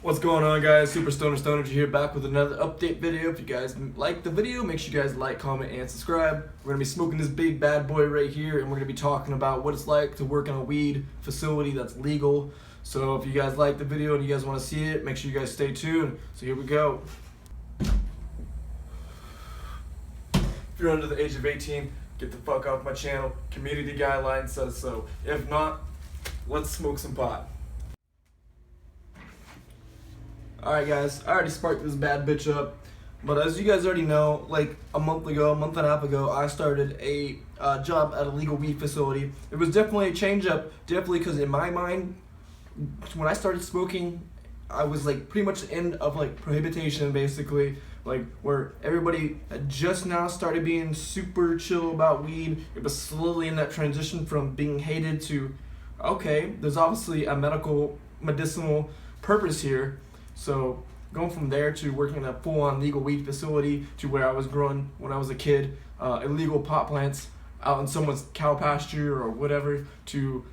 What's going on, guys? Super Stoner here, back with another update video. If you guys like the video, make sure you guys like, comment, and subscribe. We're going to be smoking this big bad boy right here, and we're going to be talking about what it's like to work in a weed facility that's legal. So if you guys like the video and you guys want to see it, make sure you guys stay tuned. So here we go. If you're under the age of 18, get the fuck off my channel. Community guidelines says so. If not, let's smoke some pot. Alright guys, I already sparked this bad bitch up, but as you guys already know, like a month and a half ago, I started a job at a legal weed facility. It was definitely a change up, definitely because in my mind, when I started smoking, I was like pretty much the end of like prohibition basically, like where everybody had just now started being super chill about weed. It was slowly in that transition from being hated to, okay, there's obviously a medicinal purpose here. So going from there to working in a full-on legal weed facility to where I was growing when I was a kid, illegal pot plants out in someone's cow pasture or whatever, to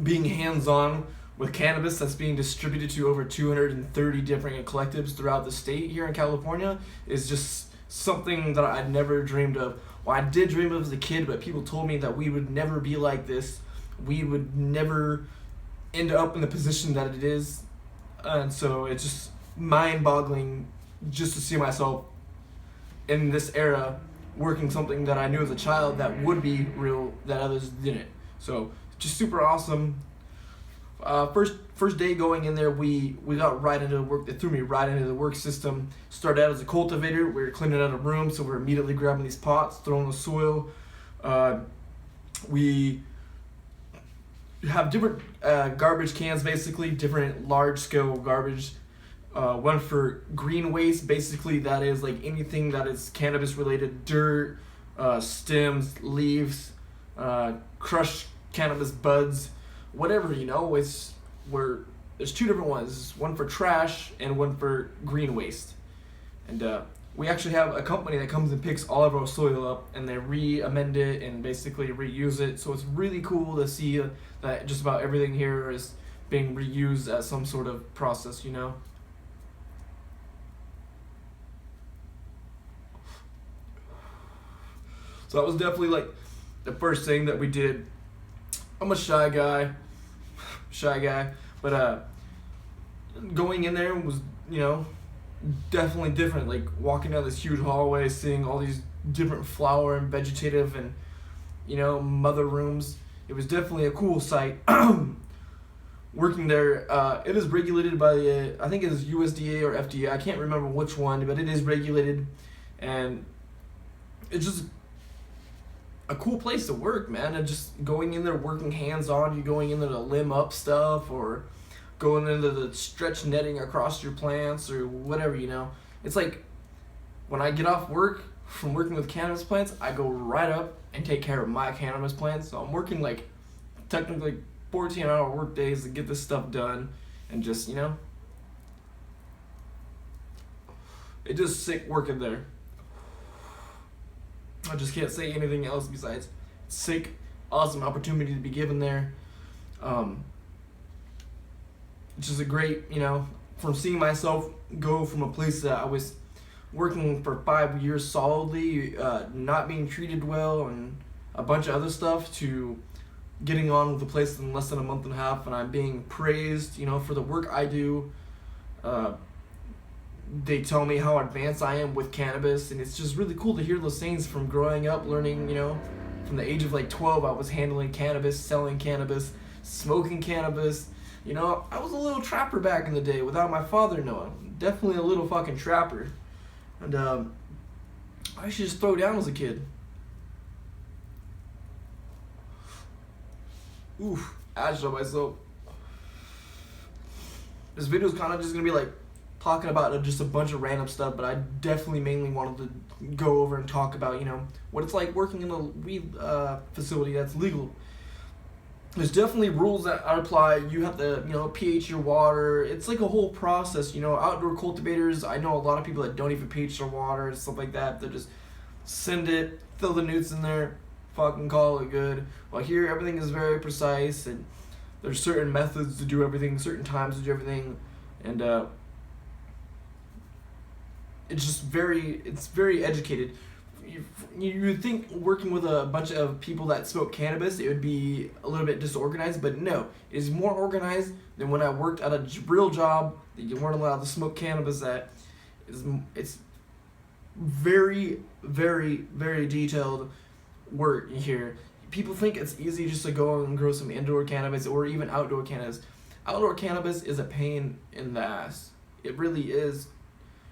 being hands-on with cannabis that's being distributed to over 230 different collectives throughout the state here in California is just something that I'd never dreamed of. Well, I did dream of as a kid, but people told me that we would never be like this. We would never end up in the position that it is. And so it's just mind-boggling just to see myself in this era working something that I knew as a child that would be real, that others didn't. So just super awesome. First day going in there, we got right into the work. They threw me right into the work system. Started out as a cultivator. We were cleaning out a room, so we're immediately grabbing these pots, throwing the soil. We have different garbage cans, basically different large scale garbage. One for green waste, basically that is like anything that is cannabis related, dirt, stems, leaves, crushed cannabis buds, whatever, you know. It's where there's two different ones, one for trash and one for green waste. And we actually have a company that comes and picks all of our soil up, and they re-amend it and basically reuse it. So it's really cool to see that just about everything here is being reused as some sort of process, you know. So that was definitely like the first thing that we did. I'm a shy guy, but going in there was, you know, definitely different. Like walking down this huge hallway, seeing all these different flower and vegetative and, you know, mother rooms. It was definitely a cool sight. Working there, it is regulated by the, I think it is USDA or FDA. I can't remember which one, but it is regulated, and it's just a cool place to work, man. And just going in there, working hands-on. You're going in there to limb up stuff, or going into the stretch netting across your plants or whatever, you know. It's like when I get off work from working with cannabis plants, I go right up and take care of my cannabis plants. So I'm working like technically 14-hour work days to get this stuff done, and just, you know, it's just sick working there. I just can't say anything else besides sick, awesome opportunity to be given there. It's just a great, you know, from seeing myself go from a place that I was working for 5 years solidly, not being treated well and a bunch of other stuff, to getting on with the place in less than a month and a half, and I'm being praised, you know, for the work I do. They tell me how advanced I am with cannabis, and it's just really cool to hear those things from growing up, learning, you know, from the age of like 12, I was handling cannabis, selling cannabis, smoking cannabis. You know, I was a little trapper back in the day without my father knowing. Definitely a little fucking trapper. And I used to just throw down as a kid. Oof, I just on myself. This video is kind of just going to be like talking about just a bunch of random stuff, but I definitely mainly wanted to go over and talk about, you know, what it's like working in a weed facility that's legal. There's definitely rules that apply. You have to, you know, pH your water. It's like a whole process, you know. Outdoor cultivators, I know a lot of people that don't even pH their water and stuff like that. They just send it, fill the newts in there, fucking call it good. While here, everything is very precise, and there's certain methods to do everything, certain times to do everything. and it's very educated. You would think working with a bunch of people that smoke cannabis, it would be a little bit disorganized, but no, it's more organized than when I worked at a real job that you weren't allowed to smoke cannabis at. It's very, very, very detailed work here. People think it's easy just to go and grow some indoor cannabis or even outdoor cannabis. Outdoor cannabis is a pain in the ass. It really is.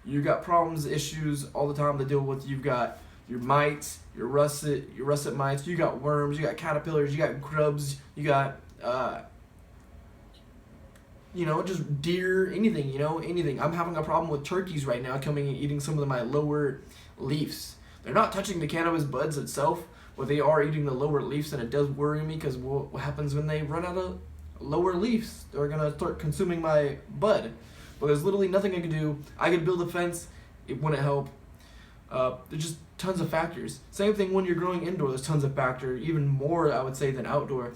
You got problems, issues all the time to deal with. You've got your mites, your russet mites, you got worms, you got caterpillars, you got grubs, you got just deer, anything, anything. I'm having a problem with turkeys right now coming and eating some of my lower leaves. They're not touching the cannabis buds itself, but they are eating the lower leaves, and it does worry me because what happens when they run out of lower leaves? They're gonna start consuming my bud. But there's literally nothing I can do. I could build a fence, it wouldn't help. There's just tons of factors. Same thing when you're growing indoor, there's tons of factors, even more I would say than outdoor.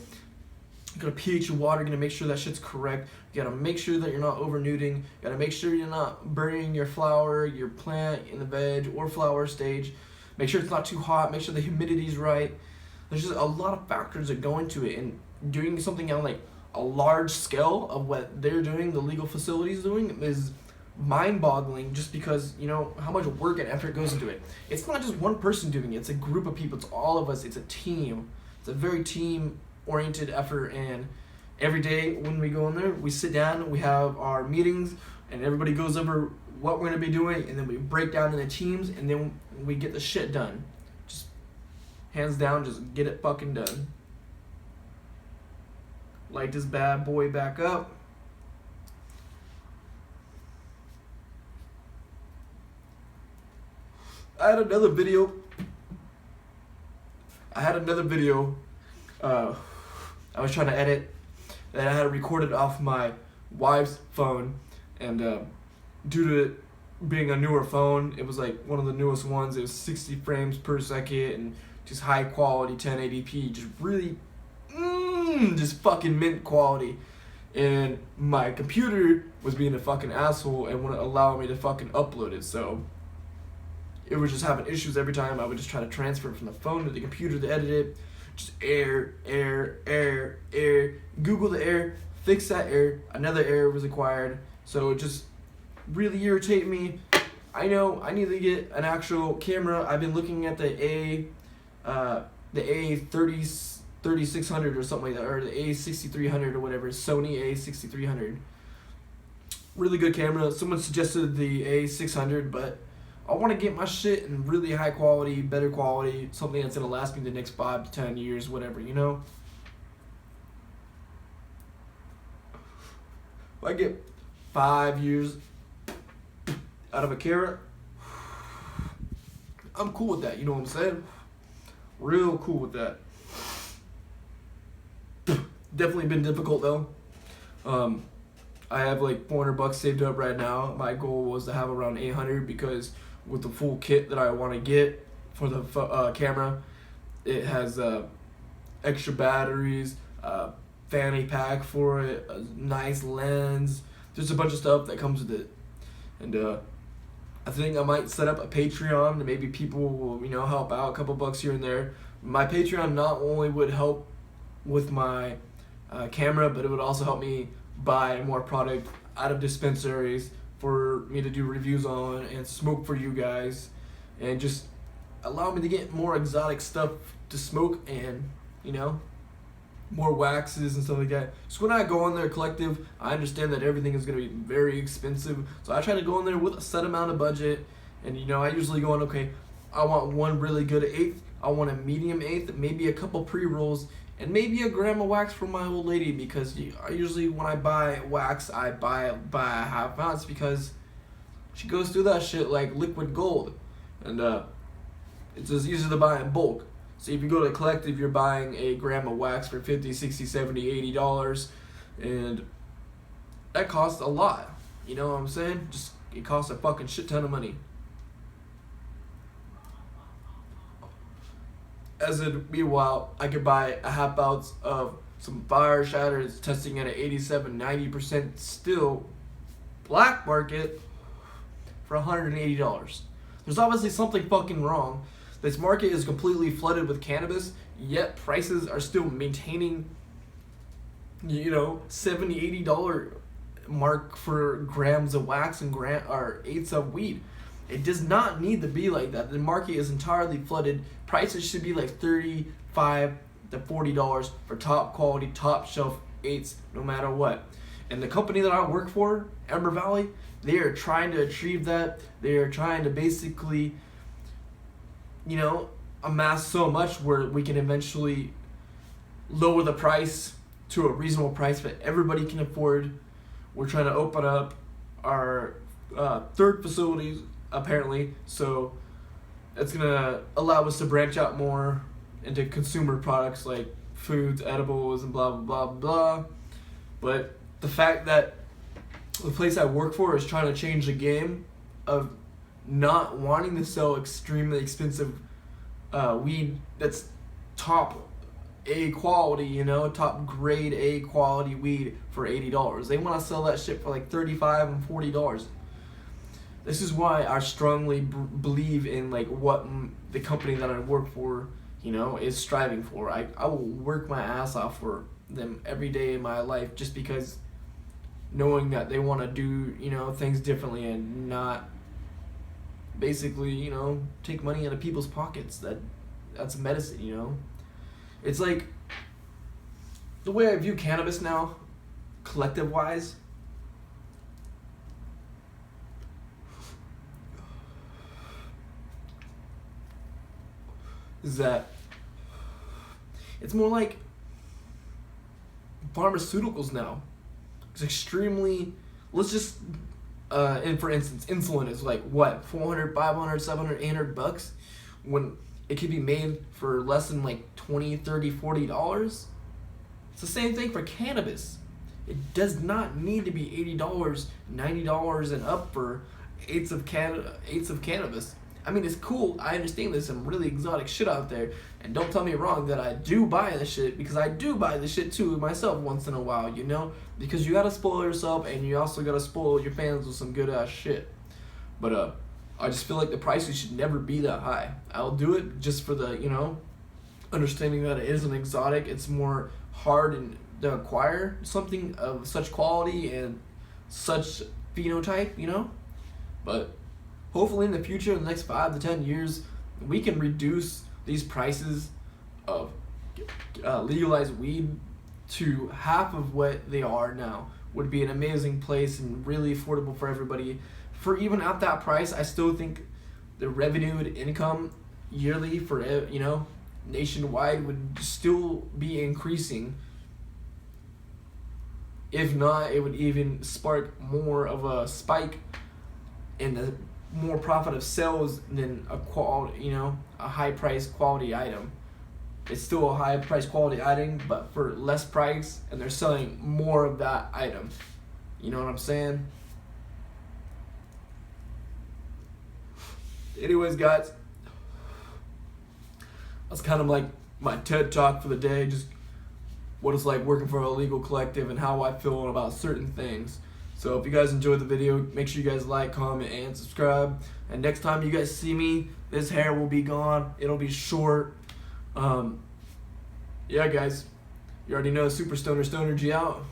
You gotta pH your water, you gotta make sure that shit's correct. You gotta make sure that you're not over nuding. You gotta make sure you're not burying your flower, your plant in the veg or flower stage. Make sure it's not too hot, make sure the humidity's right. There's just a lot of factors that go into it, and doing something on like a large scale of what they're doing, the legal facilities doing, is mind-boggling just because how much work and effort goes into it. It's not just one person doing it, it's a group of people, it's all of us, it's a team. It's a very team-oriented effort, and every day when we go in there, we sit down, we have our meetings, and everybody goes over what we're going to be doing, and then we break down into teams, and then we get the shit done. Just hands down, just get it fucking done. Light this bad boy back up. I had another video. I was trying to edit, and I had it recorded off my wife's phone, and due to it being a newer phone, it was like one of the newest ones. It was 60 frames per second and just high quality 1080p, just really just fucking mint quality. And my computer was being a fucking asshole and wouldn't allow me to fucking upload it, so it was just having issues every time I would just try to transfer it from the phone to the computer to edit it. Just error. Google the error, fix that error, another error was acquired. So it just really irritated me. I know I need to get an actual camera. I've been looking at the A3600 or something like that, or the A6300 or whatever, Sony A6300. Really good camera. Someone suggested the A600, but I want to get my shit in really high quality, better quality, something that's going to last me the next 5 to 10 years, whatever, If I get 5 years out of a camera, I'm cool with that, you know what I'm saying? Real cool with that. Definitely been difficult though. I have like $400 saved up right now. My goal was to have around 800 because with the full kit that I want to get for the camera, it has extra batteries, fanny pack for it, a nice lens, just a bunch of stuff that comes with it. And I think I might set up a Patreon and maybe people will help out a couple bucks here and there. My Patreon not only would help with my camera, but it would also help me buy more product out of dispensaries for me to do reviews on and smoke for you guys, and just allow me to get more exotic stuff to smoke and more waxes and stuff like that. So when I go in there collective, I understand that everything is going to be very expensive, so I try to go in there with a set amount of budget. And I usually go in, okay, I want one really good eighth, I want a medium eighth, maybe a couple pre-rolls, and maybe a gram of wax for my old lady, because I usually, when I buy wax, I buy a half ounce because she goes through that shit like liquid gold. And it's just easier to buy in bulk. So if you go to collective, you're buying a gram of wax for $50, $60, $70, $80, and that costs a lot. You know what I'm saying? Just, it costs a fucking shit ton of money. As it'd be a while, I could buy a half ounce of some fire shatters testing at an 87, 90% still black market for $180. There's obviously something fucking wrong. This market is completely flooded with cannabis, yet prices are still maintaining, $70, $80 mark for grams of wax and eighths of weed. It does not need to be like that. The market is entirely flooded. Prices should be like $35 to $40 for top quality, top shelf eighths, no matter what. And the company that I work for, Ember Valley, they are trying to achieve that. They are trying to basically, amass so much where we can eventually lower the price to a reasonable price that everybody can afford. We're trying to open up our third facility, apparently, so it's gonna allow us to branch out more into consumer products like foods, edibles, and blah blah blah blah. But the fact that the place I work for is trying to change the game of not wanting to sell extremely expensive weed that's top A quality, top grade A quality weed for $80. They want to sell that shit for like $35 and $40. This is why I strongly believe in like what the company that I work for, is striving for. I will work my ass off for them every day in my life just because knowing that they want to do, things differently and not basically, take money out of people's pockets. That's medicine, It's like the way I view cannabis now, collective wise, is that it's more like pharmaceuticals now. It's extremely, let's just and for instance, insulin is like what, 400, 500, 700, 800 bucks when it could be made for less than like $20, $30, $40. It's the same thing for cannabis. It does not need to be $80, $90 and up for eighths of cannabis. I mean, it's cool. I understand there's some really exotic shit out there. And don't tell me wrong that I do buy the shit, because I do buy the shit too myself once in a while, Because you gotta spoil yourself and you also gotta spoil your fans with some good ass shit. But I just feel like the prices should never be that high. I'll do it just for the, understanding that it is an exotic. It's more hard to acquire something of such quality and such phenotype, But hopefully in the future, in the next 5 to 10 years, we can reduce these prices of legalized weed to half of what they are now. Would be an amazing place and really affordable for everybody. For even at that price, I still think the revenued income yearly for, nationwide would still be increasing. If not, it would even spark more of a spike in the more profit of sales than a quality, a high price quality item. It's still a high price quality item, but for less price, and they're selling more of that item. You know what I'm saying? Anyways, guys, that's kind of like my TED talk for the day. Just what it's like working for a legal collective and how I feel about certain things. So if you guys enjoyed the video, make sure you guys like, comment, and subscribe. And next time you guys see me, this hair will be gone. It'll be short. Yeah, guys, you already know Super Stoner G out.